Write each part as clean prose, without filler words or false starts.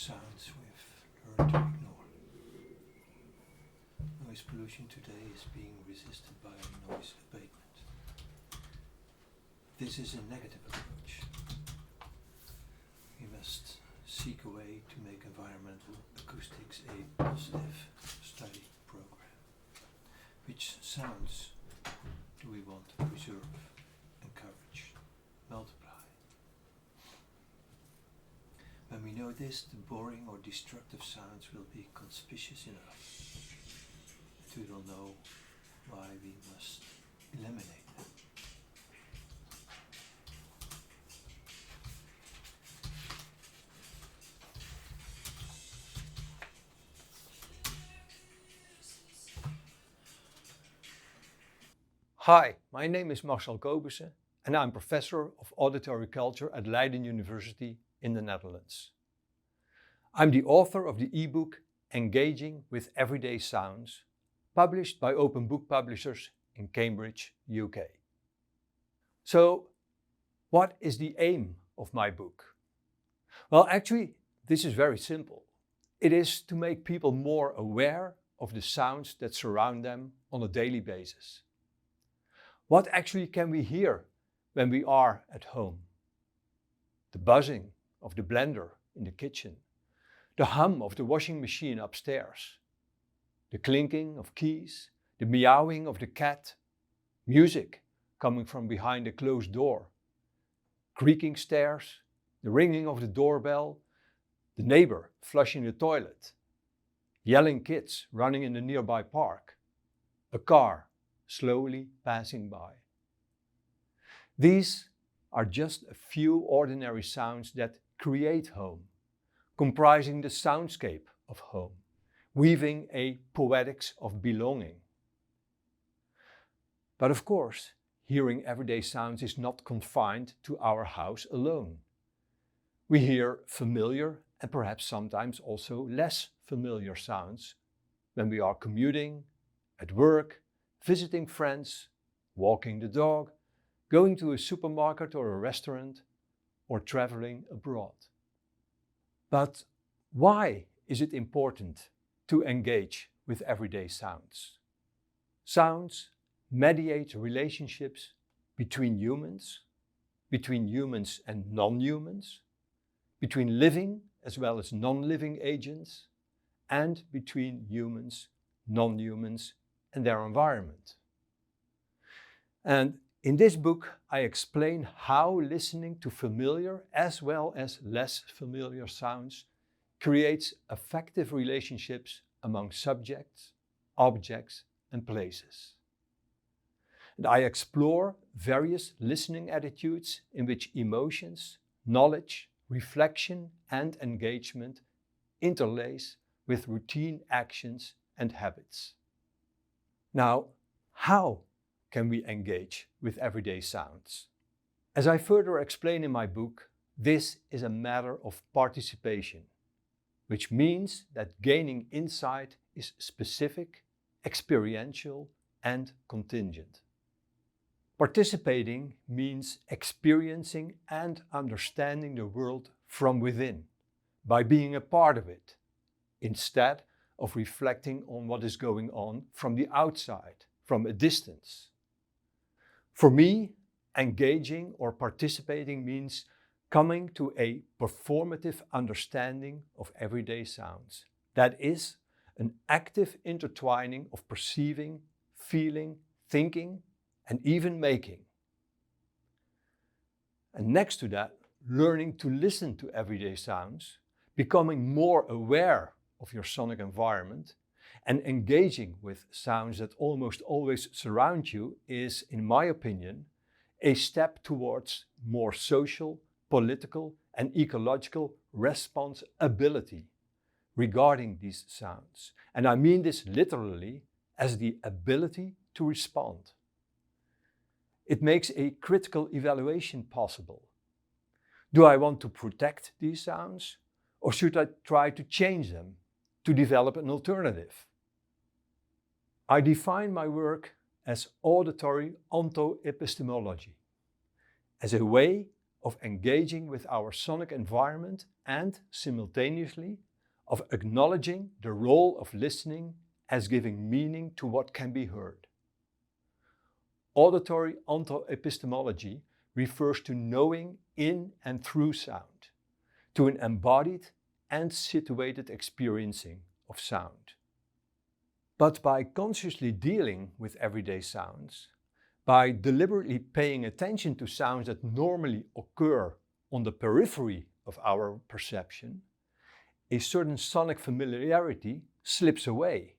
sounds we've learned to ignore. Noise pollution today is being resisted by noise abatement. This is a negative approach. We must seek a way to make environmental acoustics a positive study program. Which sounds do we want to preserve, encourage, multiply? When we know this, the boring or destructive sounds will be conspicuous enough that we will know why we must eliminate them. Hi, my name is Marcel Cobussen and I'm Professor of Auditory Culture at Leiden University in the Netherlands. I'm the author of the ebook Engaging with Everyday Sounds, published by Open Book Publishers in Cambridge, UK. So, what is the aim of my book? Well, actually, this is very simple. It is to make people more aware of the sounds that surround them on a daily basis. What actually can we hear when we are at home? The buzzing of the blender in the kitchen, the hum of the washing machine upstairs, the clinking of keys, the meowing of the cat, music coming from behind a closed door, creaking stairs, the ringing of the doorbell, the neighbor flushing the toilet, yelling kids running in the nearby park, a car slowly passing by. These are just a few ordinary sounds that create home, comprising the soundscape of home, weaving a poetics of belonging. But of course, hearing everyday sounds is not confined to our house alone. We hear familiar and perhaps sometimes also less familiar sounds when we are commuting, at work, visiting friends, walking the dog, going to a supermarket or a restaurant, or traveling abroad. But why is it important to engage with everyday sounds? Sounds mediate relationships between humans and non-humans, between living as well as non-living agents, and between humans, non-humans, and their environment. And in this book, I explain how listening to familiar as well as less familiar sounds creates effective relationships among subjects, objects, and places. And I explore various listening attitudes in which emotions, knowledge, reflection, and engagement interlace with routine actions and habits. Now, how can we engage with everyday sounds? As I further explain in my book, this is a matter of participation, which means that gaining insight is specific, experiential, and contingent. Participating means experiencing and understanding the world from within, by being a part of it, instead of reflecting on what is going on from the outside, from a distance. For me, engaging or participating means coming to a performative understanding of everyday sounds. That is, an active intertwining of perceiving, feeling, thinking, and even making. And next to that, learning to listen to everyday sounds, becoming more aware of your sonic environment, and engaging with sounds that almost always surround you is, in my opinion, a step towards more social, political, and ecological responsibility regarding these sounds. And I mean this literally as the ability to respond. It makes a critical evaluation possible. Do I want to protect these sounds, or should I try to change them, to develop an alternative? I define my work as auditory onto-epistemology, as a way of engaging with our sonic environment and simultaneously of acknowledging the role of listening as giving meaning to what can be heard. Auditory epistemology refers to knowing in and through sound, to an embodied and situated experiencing of sound. But by consciously dealing with everyday sounds, by deliberately paying attention to sounds that normally occur on the periphery of our perception, a certain sonic familiarity slips away,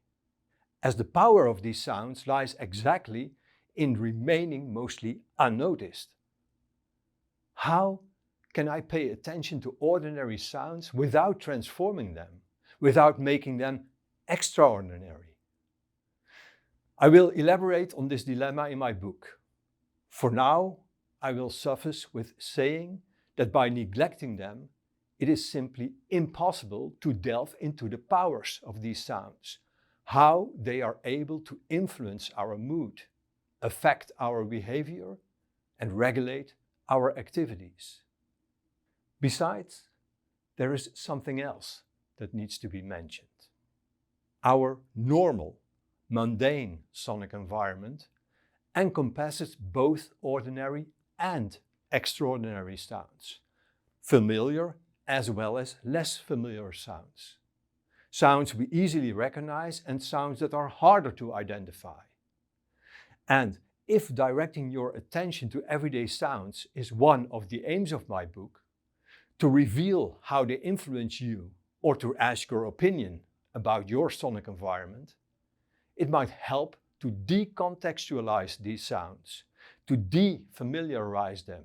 as the power of these sounds lies exactly in remaining mostly unnoticed. How can I pay attention to ordinary sounds without transforming them, without making them extraordinary? I will elaborate on this dilemma in my book. For now, I will suffice with saying that by neglecting them, it is simply impossible to delve into the powers of these sounds, how they are able to influence our mood, affect our behavior, and regulate our activities. Besides, there is something else that needs to be mentioned. Our normal, mundane sonic environment encompasses both ordinary and extraordinary sounds, familiar as well as less familiar sounds. Sounds we easily recognize and sounds that are harder to identify. And if directing your attention to everyday sounds is one of the aims of my book, to reveal how they influence you or to ask your opinion about your sonic environment, it might help to decontextualize these sounds, to defamiliarize them,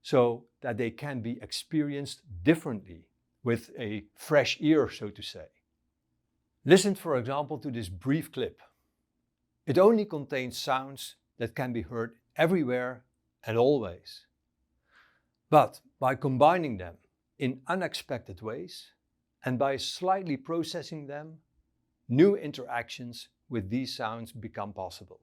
so that they can be experienced differently, with a fresh ear, so to say. Listen, for example, to this brief clip. It only contains sounds that can be heard everywhere and always. But by combining them in unexpected ways and by slightly processing them, new interactions with these sounds become possible.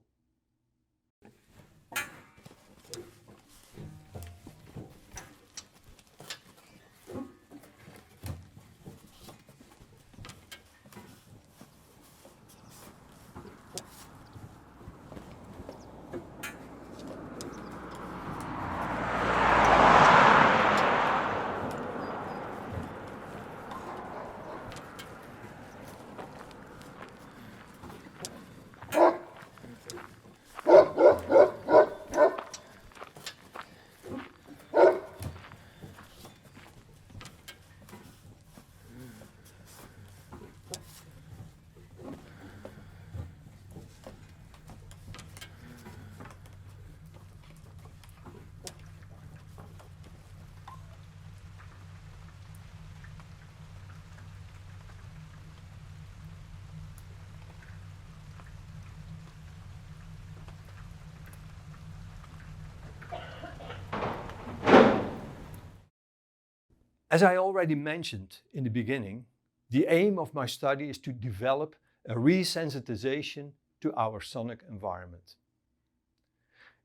As I already mentioned in the beginning, the aim of my study is to develop a re-sensitization to our sonic environment.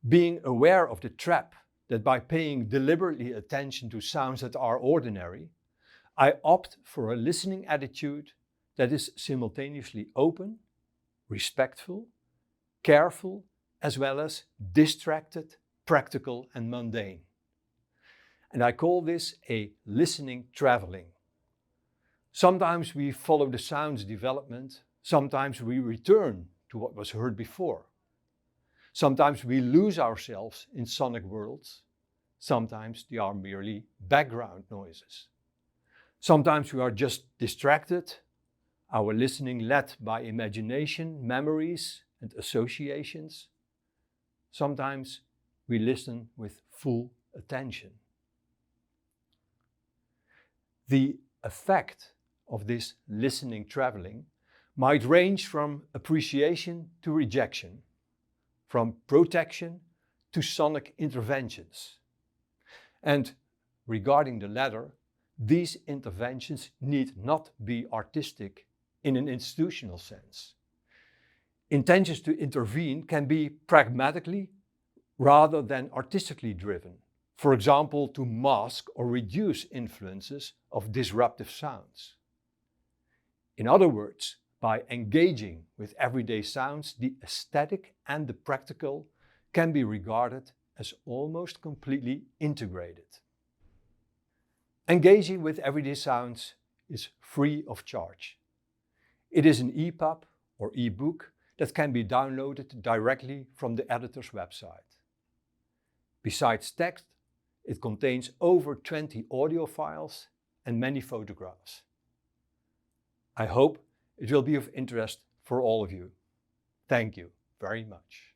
Being aware of the trap that by paying deliberately attention to sounds that are ordinary, I opt for a listening attitude that is simultaneously open, respectful, careful, as well as distracted, practical, and mundane. And I call this a listening traveling. Sometimes we follow the sound's development, sometimes we return to what was heard before. Sometimes we lose ourselves in sonic worlds, sometimes they are merely background noises. Sometimes we are just distracted, our listening led by imagination, memories, and associations. Sometimes we listen with full attention. The effect of this listening traveling might range from appreciation to rejection, from protection to sonic interventions. And regarding the latter, these interventions need not be artistic in an institutional sense. Intentions to intervene can be pragmatically rather than artistically driven, For example, to mask or reduce influences of disruptive sounds. In other words, by engaging with everyday sounds, the aesthetic and the practical can be regarded as almost completely integrated. Engaging with everyday sounds is free of charge. It is an EPUB or e-book that can be downloaded directly from the editor's website. Besides text, it contains over 20 audio files and many photographs. I hope it will be of interest for all of you. Thank you very much.